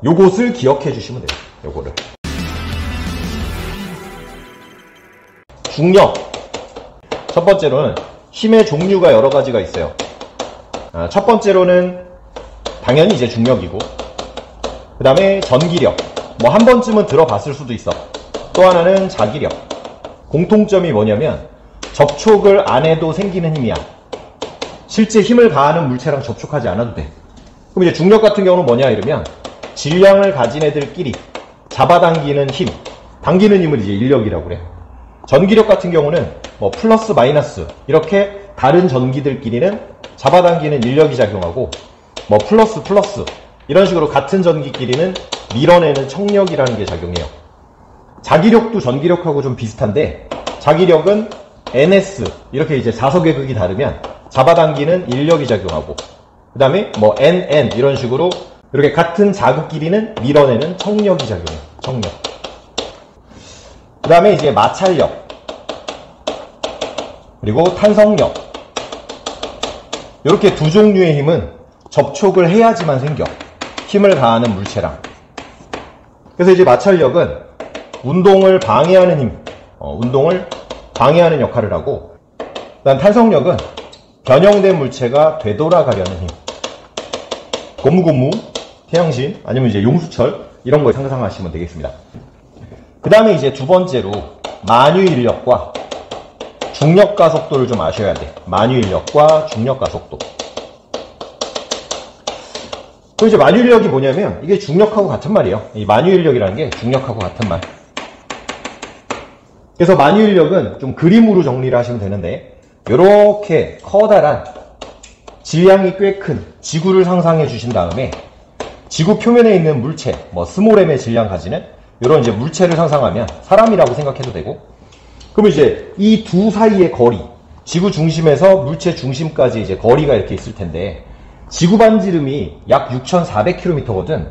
요것을 기억해 주시면 돼요. 요거를. 중력. 첫 번째로는 힘의 종류가 여러 가지가 있어요. 첫 번째로는 당연히 이제 중력이고, 그 다음에 전기력. 뭐 한 번쯤은 들어봤을 수도 있어. 또 하나는 자기력. 공통점이 뭐냐면 접촉을 안 해도 생기는 힘이야. 실제 힘을 가하는 물체랑 접촉하지 않아도 돼. 그럼 이제 중력 같은 경우는 뭐냐 이러면 질량을 가진 애들끼리 잡아당기는 힘, 당기는 힘을 이제 인력이라고 그래. 전기력 같은 경우는 뭐 플러스 마이너스 이렇게 다른 전기들끼리는 잡아당기는 인력이 작용하고, 뭐 플러스 이런 식으로 같은 전기끼리는 밀어내는 청력이라는 게 작용해요. 자기력도 전기력하고 좀 비슷한데, 자기력은 NS 이렇게 이제 자석의 극이 다르면 잡아당기는 인력이 작용하고, 그 다음에 뭐 NN 이런 식으로 이렇게 같은 자극끼리는 밀어내는 청력이 작용해요. 청력. 그 다음에 이제 마찰력, 그리고 탄성력. 이렇게 두 종류의 힘은 접촉을 해야지만 생겨. 힘을 가하는 물체랑. 그래서 이제 마찰력은 운동을 방해하는 힘, 운동을 방해하는 역할을 하고, 그다음 탄성력은 변형된 물체가 되돌아가려는 힘. 고무고무, 태양신, 아니면 이제 용수철 이런 거 상상하시면 되겠습니다. 그 다음에 이제 두 번째로 만유인력과 중력가속도를 좀 아셔야 돼. 만유인력과 중력가속도. 그럼 이제 만유인력이 뭐냐면 이게 중력하고 같은 말이에요. 이 만유인력이라는 게 중력하고 같은 말. 그래서 만유인력은 좀 그림으로 정리를 하시면 되는데, 이렇게 커다란 질량이 꽤 큰 지구를 상상해 주신 다음에 지구 표면에 있는 물체, 뭐 스몰m의 질량 가지는 이런 이제 물체를 상상하면 사람이라고 생각해도 되고, 그러면 이제 이 두 사이의 거리, 지구 중심에서 물체 중심까지 이제 거리가 이렇게 있을 텐데, 지구 반지름이 약 6,400km거든.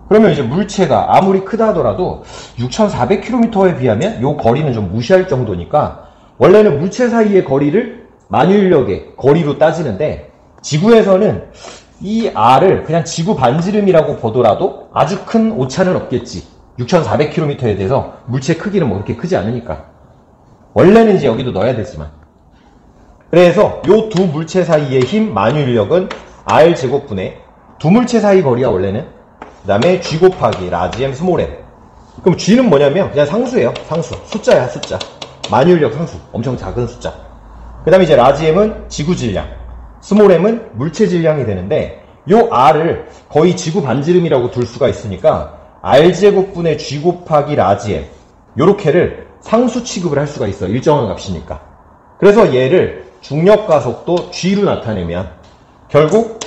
그러면 이제 물체가 아무리 크다 하더라도 6,400km에 비하면 이 거리는 좀 무시할 정도니까, 원래는 물체 사이의 거리를 만유인력의 거리로 따지는데, 지구에서는 이 R을 그냥 지구 반지름이라고 보더라도 아주 큰 오차는 없겠지. 6,400km에 대해서 물체 크기는 뭐 그렇게 크지 않으니까. 원래는 이제 여기도 넣어야 되지만. 그래서 이 두 물체 사이의 힘 만유인력은 R제곱분의 두 물체 사이 거리야 원래는. 그 다음에 G 곱하기 라지 M 스몰 m. 그럼 G는 뭐냐면 그냥 상수예요. 상수. 숫자야 숫자. 만유인력 상수. 엄청 작은 숫자. 그 다음에 이제 라지 M은 지구 질량, 스몰 m은 물체 질량이 되는데, 요 R을 거의 지구 반지름이라고 둘 수가 있으니까 R제곱분의 G 곱하기 라지 M, 요렇게를 상수 취급을 할 수가 있어. 일정한 값이니까. 그래서 얘를 중력가속도 G로 나타내면 결국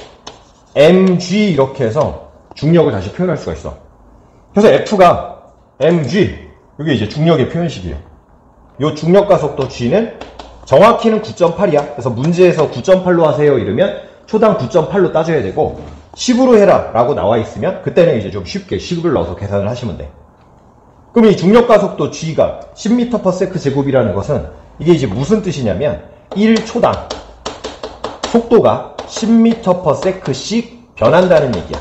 mg 이렇게 해서 중력을 다시 표현할 수가 있어. 그래서 F가 mg, 이게 이제 중력의 표현식이에요. 요 중력가속도 G는 정확히는 9.8이야. 그래서 문제에서 9.8로 하세요 이러면 초당 9.8로 따져야 되고, 10으로 해라 라고 나와 있으면 그때는 이제 좀 쉽게 10을 넣어서 계산을 하시면 돼. 그럼 이 중력가속도 G가 10m/s 제곱이라는 것은 이게 이제 무슨 뜻이냐면 1초당 속도가 10m/s씩 변한다는 얘기야.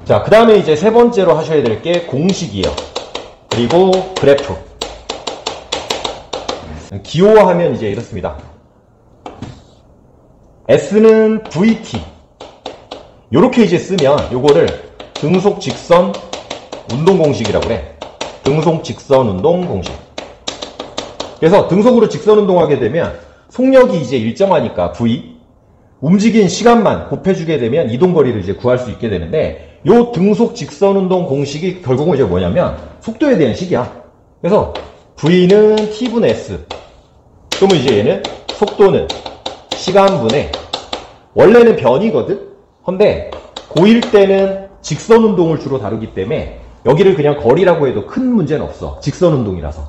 자, 그 다음에 이제 세 번째로 하셔야 될 게 공식이에요. 그리고 그래프. 기호하면 이제 이렇습니다. S는 VT. 요렇게 이제 쓰면 요거를 등속 직선 운동 공식이라고 그래. 등속 직선 운동 공식. 그래서 등속으로 직선 운동하게 되면 속력이 이제 일정하니까 V, 움직인 시간만 곱해주게 되면 이동거리를 이제 구할 수 있게 되는데, 요 등속 직선 운동 공식이 결국은 이제 뭐냐면 속도에 대한 식이야. 그래서 V는 T분의 S. 그러면 이제 얘는 속도는 시간분의, 원래는 변이거든? 근데 고1 때는 직선 운동을 주로 다루기 때문에 여기를 그냥 거리라고 해도 큰 문제는 없어. 직선 운동이라서.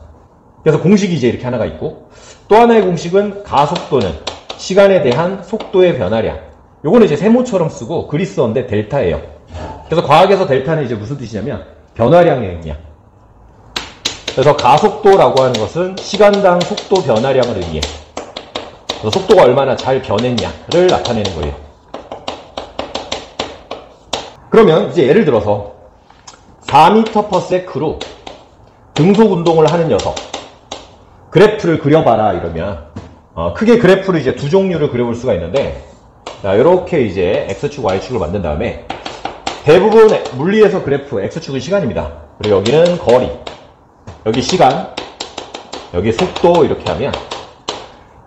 그래서 공식이 이제 이렇게 하나가 있고, 또 하나의 공식은 가속도는 시간에 대한 속도의 변화량. 요거는 이제 세모처럼 쓰고 그리스어인데 델타예요. 그래서 과학에서 델타는 이제 무슨 뜻이냐면 변화량의 의미야. 그래서 가속도라고 하는 것은 시간당 속도 변화량을 의미해. 그래서 속도가 얼마나 잘 변했냐를 나타내는 거예요. 그러면 이제 예를 들어서 4m/s로 등속 운동을 하는 녀석 그래프를 그려봐라 이러면 크게 그래프를 이제 두 종류를 그려볼 수가 있는데, 자, 이렇게 이제 X축, Y축을 만든 다음에 대부분 물리에서 그래프 X축은 시간입니다. 그리고 여기는 거리, 여기 시간, 여기 속도 이렇게 하면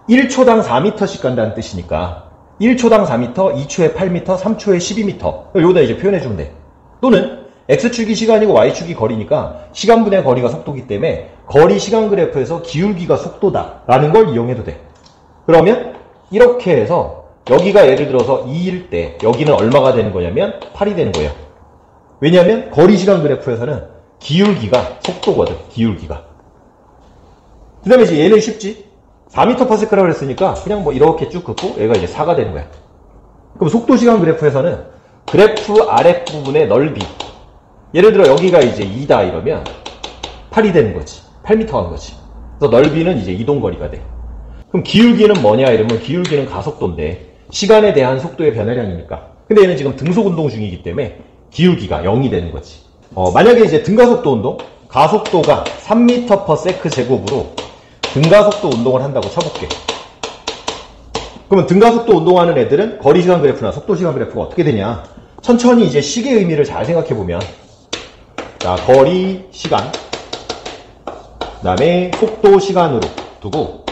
1초당 4m씩 간다는 뜻이니까 1초당 4m, 2초에 8m, 3초에 12m 여기다 이제 표현해주면 돼. 또는 X축이 시간이고 Y축이 거리니까 시간분의 거리가 속도기 때문에 거리 시간 그래프에서 기울기가 속도다 라는 걸 이용해도 돼. 그러면 이렇게 해서 여기가 예를 들어서 2일 때 여기는 얼마가 되는 거냐면 8이 되는 거예요. 왜냐하면 거리 시간 그래프에서는 기울기가 속도거든. 기울기가. 그 다음에 이제 얘는 쉽지. 4m/s라고 했으니까 그냥 뭐 이렇게 쭉 긋고 얘가 이제 4가 되는 거야. 그럼 속도 시간 그래프에서는 그래프 아랫부분의 넓이, 예를 들어 여기가 이제 2다 이러면 8이 되는 거지. 8m 하는 거지. 그래서 넓이는 이제 이동거리가 돼. 그럼 기울기는 뭐냐 이러면 기울기는 가속도인데 시간에 대한 속도의 변화량이니까. 근데 얘는 지금 등속 운동 중이기 때문에 기울기가 0이 되는 거지. 만약에 이제 등가속도 운동, 가속도가 3m/s 제곱으로 등가속도 운동을 한다고 쳐볼게. 그러면 등가속도 운동하는 애들은 거리시간 그래프나 속도시간 그래프가 어떻게 되냐. 천천히 이제 시계의 의미를 잘 생각해보면, 자, 거리, 시간, 그 다음에 속도, 시간으로 두고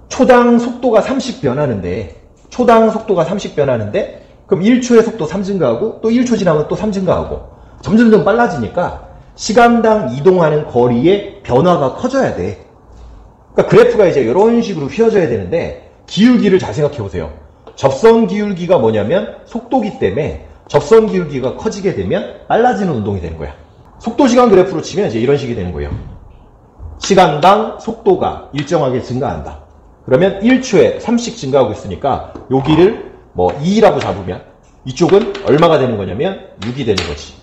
초당 속도가 30 변하는데, 초당 속도가 30 변하는데 그럼 1초의 속도 3 증가하고 또 1초 지나면 또 3 증가하고 점점 빨라지니까 시간당 이동하는 거리의 변화가 커져야 돼. 그러니까 그래프가 이제 이런 식으로 휘어져야 되는데, 기울기를 잘 생각해 보세요. 접선 기울기가 뭐냐면 속도기 때문에 접선 기울기가 커지게 되면 빨라지는 운동이 되는 거야. 속도 시간 그래프로 치면 이제 이런 식이 되는 거예요. 시간당 속도가 일정하게 증가한다. 그러면 1초에 3씩 증가하고 있으니까 여기를 뭐 2라고 잡으면 이쪽은 얼마가 되는 거냐면 6이 되는 거지.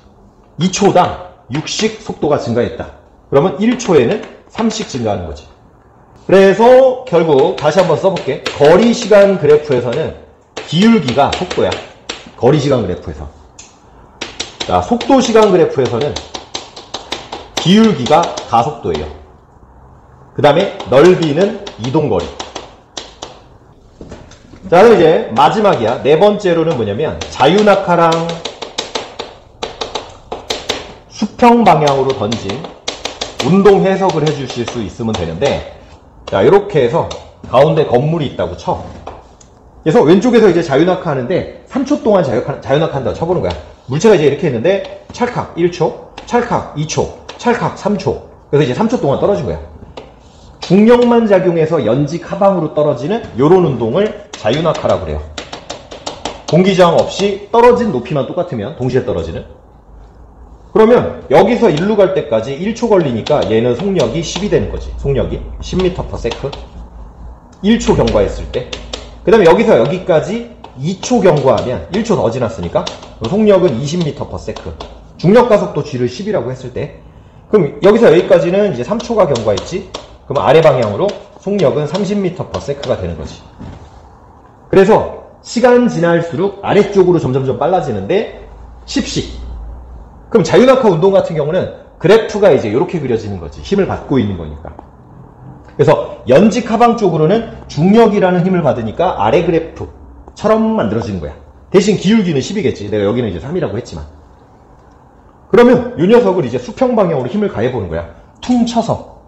2초당 6씩 속도가 증가했다. 그러면 1초에는 3씩 증가하는 거지. 그래서 결국 다시 한번 써볼게. 거리 시간 그래프에서는 기울기가 속도야. 거리 시간 그래프에서. 자, 속도 시간 그래프에서는 기울기가 가속도예요. 그 다음에 넓이는 이동거리. 자, 그럼 이제 마지막이야. 네 번째로는 뭐냐면 자유낙하랑 수평 방향으로 던진 운동 해석을 해주실 수 있으면 되는데, 자, 이렇게 해서 가운데 건물이 있다고 쳐. 그래서 왼쪽에서 이제 자유낙하 하는데 3초 동안 자유낙하 한다고 쳐보는 거야. 물체가 이제 이렇게 했는데 찰칵 1초, 찰칵 2초, 찰칵 3초. 그래서 이제 3초 동안 떨어진 거야. 중력만 작용해서 연직 하방으로 떨어지는 이런 운동을 자유낙하라고 그래요. 공기저항 없이 떨어진 높이만 똑같으면 동시에 떨어지는. 그러면 여기서 일로 갈 때까지 1초 걸리니까 얘는 속력이 10이 되는 거지. 속력이 10m/s 1초 경과했을 때. 그 다음에 여기서 여기까지 2초 경과하면 1초 더 지났으니까 속력은 20m/s. 중력 가속도 g를 10이라고 했을 때, 그럼 여기서 여기까지는 이제 3초가 경과했지. 그럼 아래 방향으로 속력은 30m/s가 되는 거지. 그래서 시간 지날수록 아래쪽으로 점점점 빨라지는데 10씩. 그럼 자유낙하 운동 같은 경우는 그래프가 이제 이렇게 그려지는 거지. 힘을 받고 있는 거니까. 그래서 연직 하방 쪽으로는 중력이라는 힘을 받으니까 아래 그래프처럼 만들어지는 거야. 대신 기울기는 10이겠지. 내가 여기는 이제 3이라고 했지만. 그러면 이 녀석을 이제 수평 방향으로 힘을 가해보는 거야. 퉁 쳐서.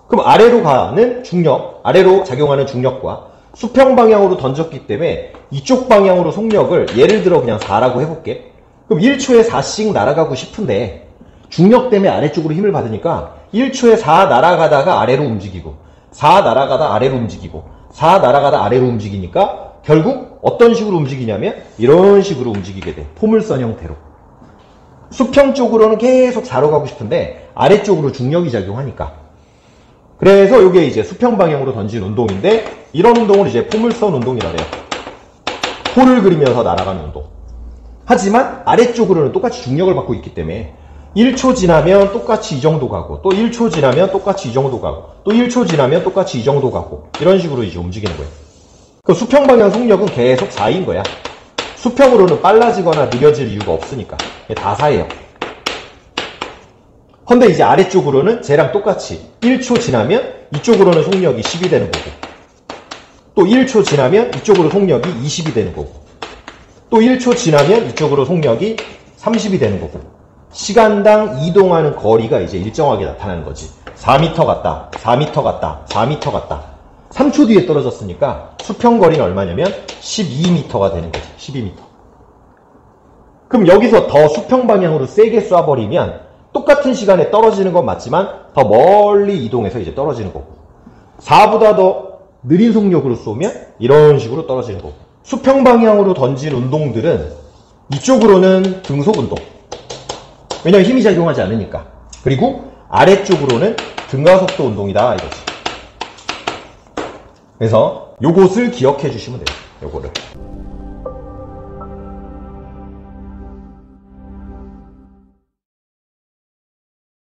그럼 아래로 가는 중력, 아래로 작용하는 중력과 수평 방향으로 던졌기 때문에 이쪽 방향으로 속력을 예를 들어 그냥 4라고 해볼게. 그럼 1초에 4씩 날아가고 싶은데 중력 때문에 아래쪽으로 힘을 받으니까 1초에 4 날아가다가 아래로 움직이고 4 날아가다 아래로 움직이고 4 날아가다 아래로 움직이니까 결국 어떤 식으로 움직이냐면 이런 식으로 움직이게 돼. 포물선 형태로. 수평 쪽으로는 계속 4로 가고 싶은데 아래쪽으로 중력이 작용하니까. 그래서 이게 이제 수평 방향으로 던진 운동인데 이런 운동을 이제 포물선 운동이라 해요. 포를 그리면서 날아가는 운동. 하지만 아래쪽으로는 똑같이 중력을 받고 있기 때문에 1초 지나면 똑같이 이 정도 가고 또 1초 지나면 똑같이 이 정도 가고 또 1초 지나면 똑같이 이 정도 가고 이런 식으로 이제 움직이는 거예요. 그 수평 방향 속력은 계속 4인 거야. 수평으로는 빨라지거나 느려질 이유가 없으니까. 다 4예요. 근데 이제 아래쪽으로는 쟤랑 똑같이 1초 지나면 이쪽으로는 속력이 10이 되는 거고, 또 1초 지나면 이쪽으로 속력이 20이 되는 거고, 또 1초 지나면 이쪽으로 속력이 30이 되는 거고, 시간당 이동하는 거리가 이제 일정하게 나타나는 거지. 4m 갔다, 4m 갔다, 4m 갔다. 3초 뒤에 떨어졌으니까 수평거리는 얼마냐면 12m가 되는 거지. 12m. 그럼 여기서 더 수평 방향으로 세게 쏴버리면 똑같은 시간에 떨어지는 건 맞지만 더 멀리 이동해서 이제 떨어지는 거고, 4보다 더 느린 속력으로 쏘면 이런 식으로 떨어지는 거고, 수평 방향으로 던진 운동들은 이쪽으로는 등속 운동. 왜냐면 힘이 작용하지 않으니까. 그리고 아래쪽으로는 등가속도 운동이다 이거지. 그래서 요것을 기억해 주시면 돼요. 요거를.